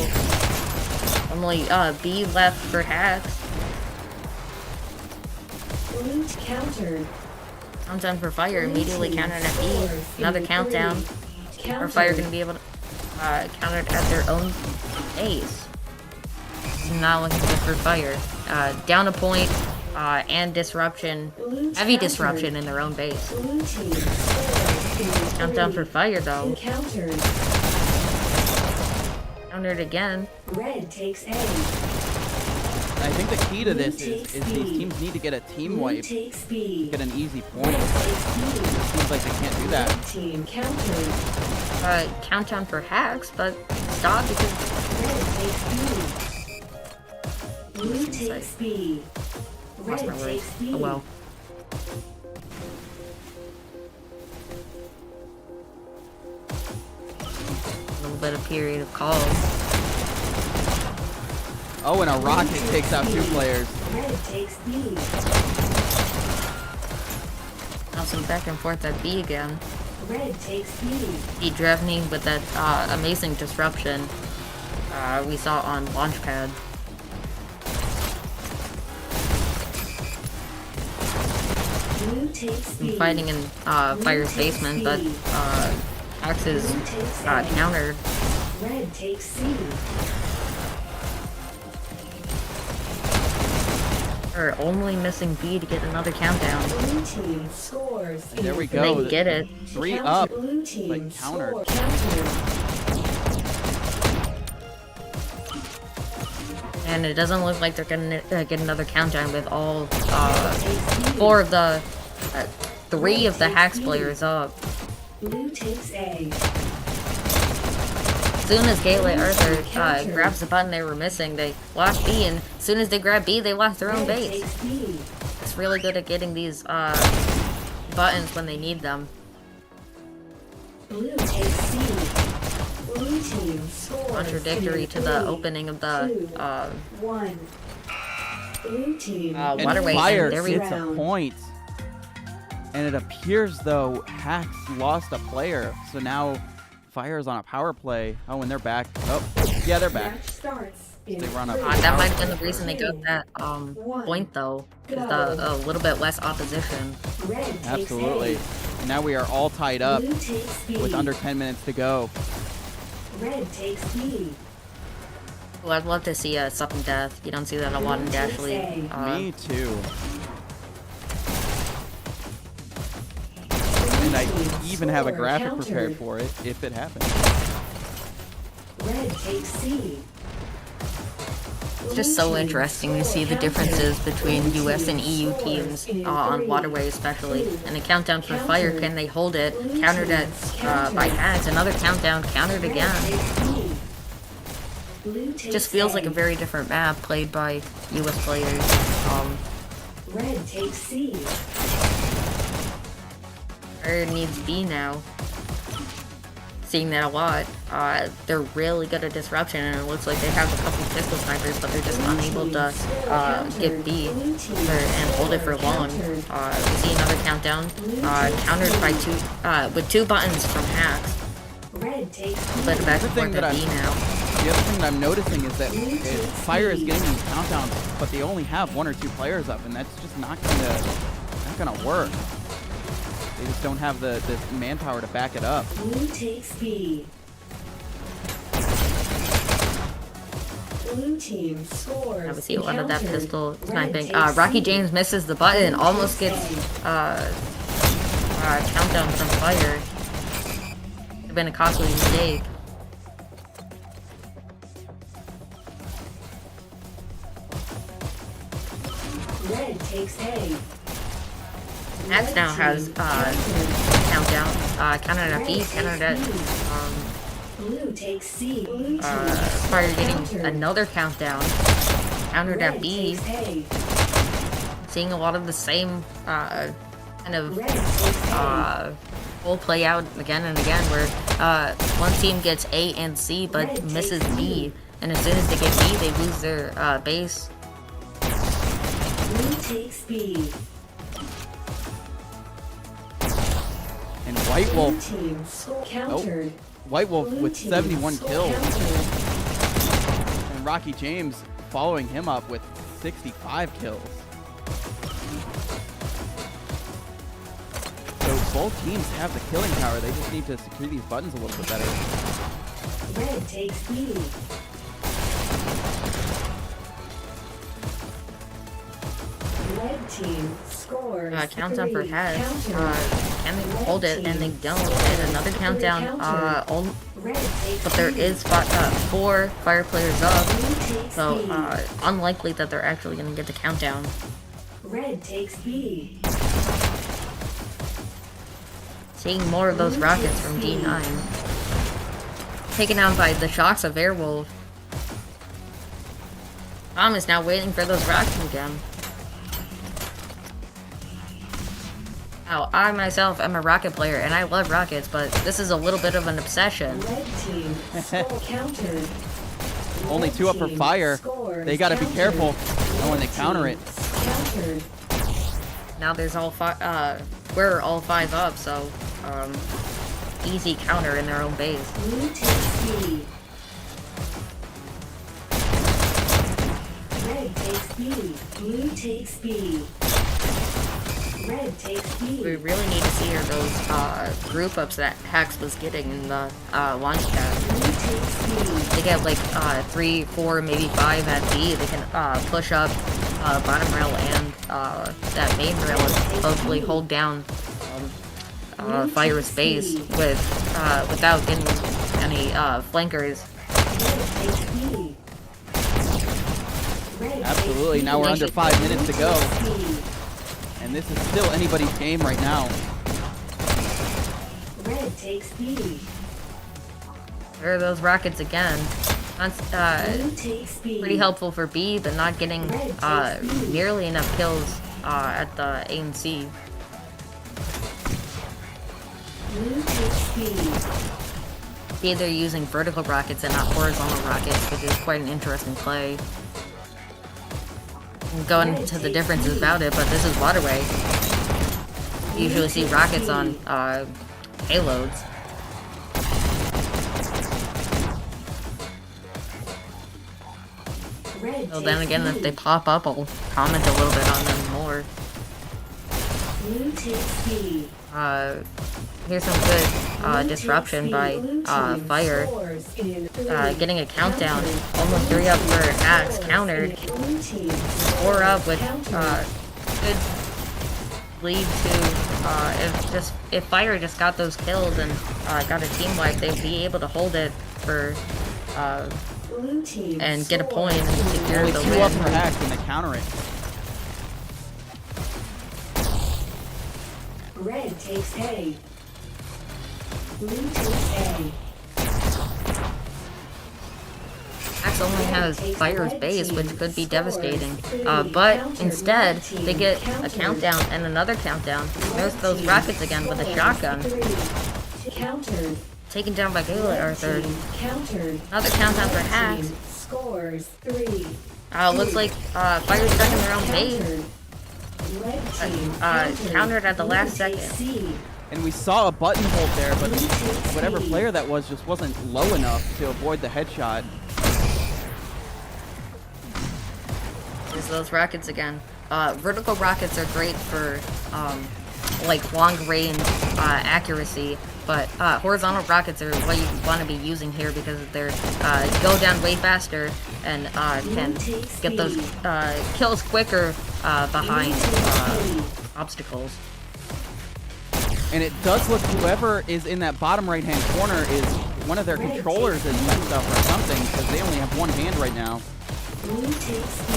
Only B left for HAXX. Countered. Countdown for fire, immediately countered at B. Another countdown. Or fire gonna be able to counter at their own base. Not looking good for fire. Down a point, and disruption. Heavy disruption in their own base. Countdown for fire though. Countered again. Red takes A. I think the key to this is these teams need to get a team wipe to get an easy point. It seems like they can't do that. Countdown for HAXX, but stop because Blue takes B. lost my words. Oh well. A little bit of period of calls. Oh, and a rocket takes out 2 players. Red takes B. Now some back and forth at B again. Red takes B. B driving with that amazing disruption we saw on Launchpad. Blue takes B. Fighting in Fire's basement, but HAXX is countered. Red takes C. We're only missing B to get another countdown. Blue team scores. And there we go. They get it. 3 up, Blue team but countered. And it doesn't look like they're gonna get another countdown with all 4 of the 3 of the HAXX players up. Blue takes A. As soon as Gateway Arthur grabs the button they were missing, they lost B, and as soon as they grab B, they lost their own base. It's really good at getting these buttons when they need them. Blue takes C. Blue team scores. Contradictory to the opening of the 1. Blue team. Waterway. And Fire there we gets go. a point. And it appears though HAXX lost a player. So now Fire's on a power play. Oh, and they're back. Oh, Yeah, they're back. Match starts in They run up. That might have been the reason they got that point though. Just a little bit less opposition. Red takes Absolutely. A. And now we are all tied up Blue takes B. with under 10 minutes to go. Red takes B. Well, I'd love to see a sudden death. You don't see that a lot in Dash League. Me too. And I even have a graphic prepared for it if it happens. Red takes C. It's just so interesting to see the differences between US and EU teams on Waterway especially. And the countdown for fire, can they hold it? Countered at by HAXX, another countdown, countered again. Just feels like a very different map played by US players. Red takes C. Fire needs B now. Seeing that a lot. They're really good at disruption, and it looks like they have a couple pistol snipers, but they're just unable to get B and hold it for long. We see another countdown, countered by with 2 buttons from HAXX. Red takes But back The and thing forth that at B now. The other thing that I'm noticing is that Fire is getting these countdowns, but they only have 1 or 2 players up, and that's just not gonna work. They just don't have the manpower to back it up. Blue takes B. Blue team scores. Now we see one of that Countered. pistol Red sniping. takes Rocky C. James misses the button, almost gets countdown from Fire. Could have been a costly mistake. Red takes A. HAXX now has countdown, counted at B, counted at Blue takes C. Blue team Fire getting another countdown, countered at B. takes A. Seeing a lot of the same kind of Red takes A. whole play out again and again, where one team gets A and C but misses B, and as soon as they get B, they lose their base. Blue takes B. And White Blue Wolf, team countered. White Wolf Blue with team 71 kills, countered. and Rocky James following him up with 65 kills. So both teams have the killing power. They just need to secure these buttons a little bit better. Red takes B. Red team scores. Countdown for 3. HAXX. Countered. Can they hold it? And they don't. And another countdown. Red takes But there B. is 4 fire players up, Blue takes so B. unlikely that they're actually going to get the countdown. Red takes B. Seeing more of those rockets from D9. Taken out by the shocks of Airwolf. Tom is now waiting for those rockets again. Now, I myself am a rocket player, and I love rockets, but this is a little bit of an obsession. Red team countered. Only 2 up for Team Fire. scores. They got to be careful when they counter it. Countered. Now there's we're all 5 up, so easy counter in their own base. Blue takes B. Red takes B. Blue takes B. Red takes B. We really need to see those group ups that HAXX was getting in the Launchpad. Blue takes B. They get like 3, 4, maybe 5 at B. They can push up bottom rail and that main rail and hopefully hold down Fire's base without getting any flankers. Red takes B. Red Absolutely. takes Now we're B. under 5 minutes to go. B. And this is still anybody's game right now. Red takes B. There are those rockets again. Blue takes B. Pretty helpful for B, but not getting nearly enough kills at the A and C. Blue takes B. B, they're using vertical rockets and not horizontal rockets, which is quite an interesting play. We'll go into the differences about it, but this is Waterway. You usually see rockets on payloads. Red So then takes again, if B. they pop up, I'll comment a little bit on them more. Blue takes B. Here's some good disruption by Fire. Getting a countdown, almost 3 up for HAXX, countered, 4 up with good lead to if Fire just got those kills and got a team wipe, they'd be able to hold it for and get a point and secure Only the 2 up for win. HAXX and they counter it. Red takes A. Blue takes A. HAXX only has Fire's base, which could be devastating. But instead, they get a countdown and another countdown. There's those rockets again with a shotgun. Countered. Taken down by Gala Arthur. Countered. Another countdown for HAXX. Scores 3. Looks like Fire's stuck in their own base. Red team Countered at the last Blue takes second. C. And we saw a button hold there, but whatever player that was just wasn't low enough to avoid the headshot. There's those rockets again. Vertical rockets are great for like long range accuracy, but horizontal rockets are what you want to be using here because they're go down way faster and can get those kills quicker behind obstacles. And it does look whoever is in that bottom right-hand corner is one of their controllers is messed up or something because they only have one hand right now. Blue takes B.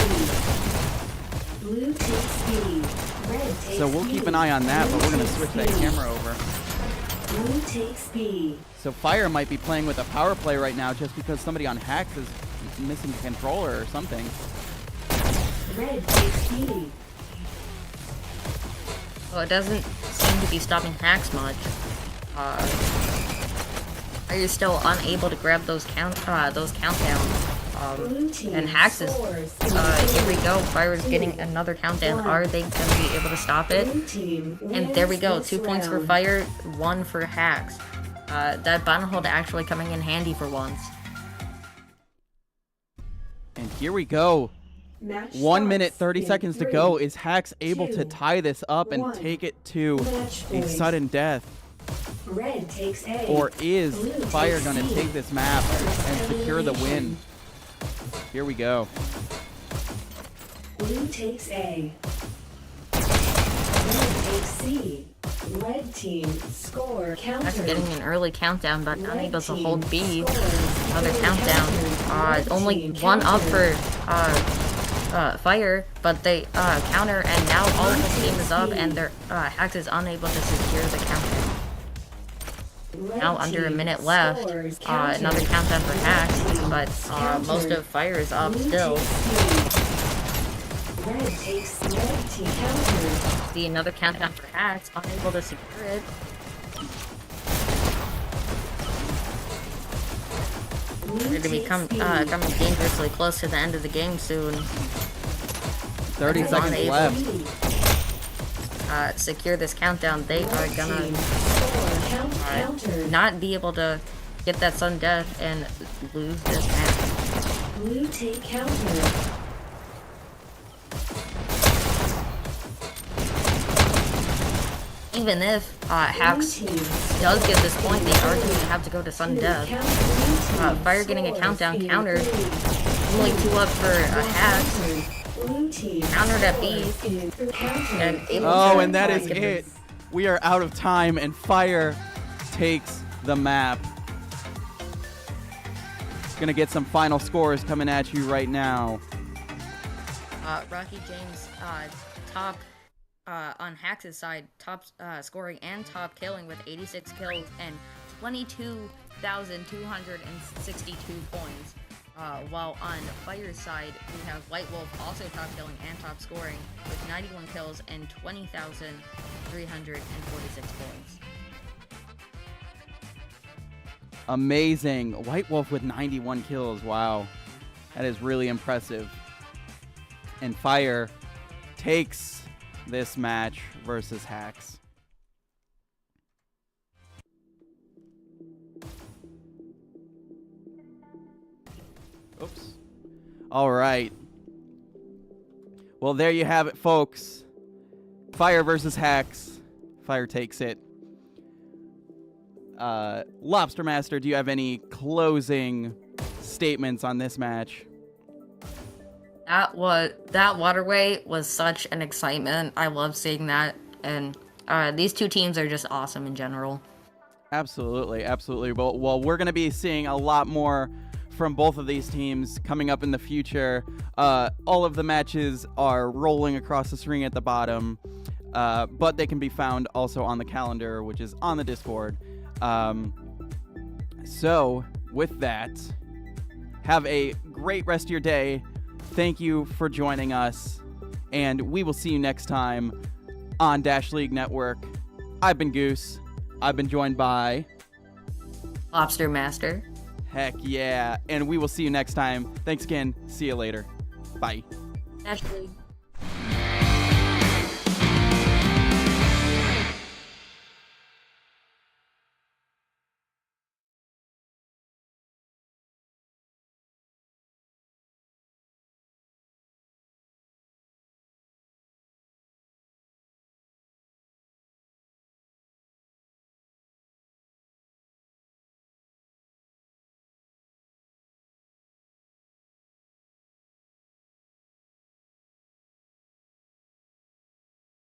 Blue takes B. Red takes So we'll keep an eye on that, but we're going to switch that camera over. Blue takes B. So Fire might be playing with a power play right now just because somebody on HAXX is missing a controller or something. Red takes B. Well, it doesn't seem to be stopping HAXX much. Are you still unable to grab those countdowns? And HAXX is, here we go, Fire's getting another countdown. Are they going to be able to stop it? And there we go, 2 points for Fire, 1 for HAXX. That bottom hold actually coming in handy for once. And here we go. 1 minute, 30 seconds to go. Is HAXX able to tie this up and take it to a sudden death? Red takes A. Or is Fire going to take this map and secure the win? Here we go. Blue takes A. Red takes C. Red team score counter. HAXX getting an early countdown, but unable to hold B. Another countdown. Only 1 up for Fire, but they counter, and now all of the team is up, and their HAXX is unable to secure the counter. Now under a minute left. Another countdown for HAXX, but most of Fire is up still. Red takes red team counter. See another countdown for HAXX, unable to secure it. We're going to be coming dangerously close to the end of the game soon. 30 seconds left. Secure this countdown. They are gonna not be able to get that sudden death and lose this match. Blue take counter. Even if HAXX does get this point, they are going to have to go to sudden death. Fire getting a countdown countered. Only 2 up for HAXX. Countered at B. And and that is it. We are out of time, and Fire takes the map. Gonna get some final scores coming at you right now. Rocky James, top on HAXX's side, top scoring and top killing with 86 kills and 22,262 points. While on Fire's side, we have White Wolf also top killing and top scoring with 91 kills and 20,346 points. Amazing. White Wolf with 91 kills. Wow. That is really impressive. And Fire takes this match versus HAXX. Oops. All right. Well, there you have it, folks. Fire versus HAXX. Fire takes it. Lobster Master, do you have any closing statements on this match? That Waterway was such an excitement. I love seeing that, and these two teams are just awesome in general. Absolutely, absolutely. Well, we're going to be seeing a lot more from both of these teams coming up in the future. All of the matches are rolling across the screen at the bottom, but they can be found also on the calendar, which is on the Discord. So, with that, have a great rest of your day. Thank you for joining us, and we will see you next time on Dash League Network. I've been Goose. I've been joined by Lobster Master. Heck yeah. And we will see you next time. Thanks again. See you later. Bye. Dash League.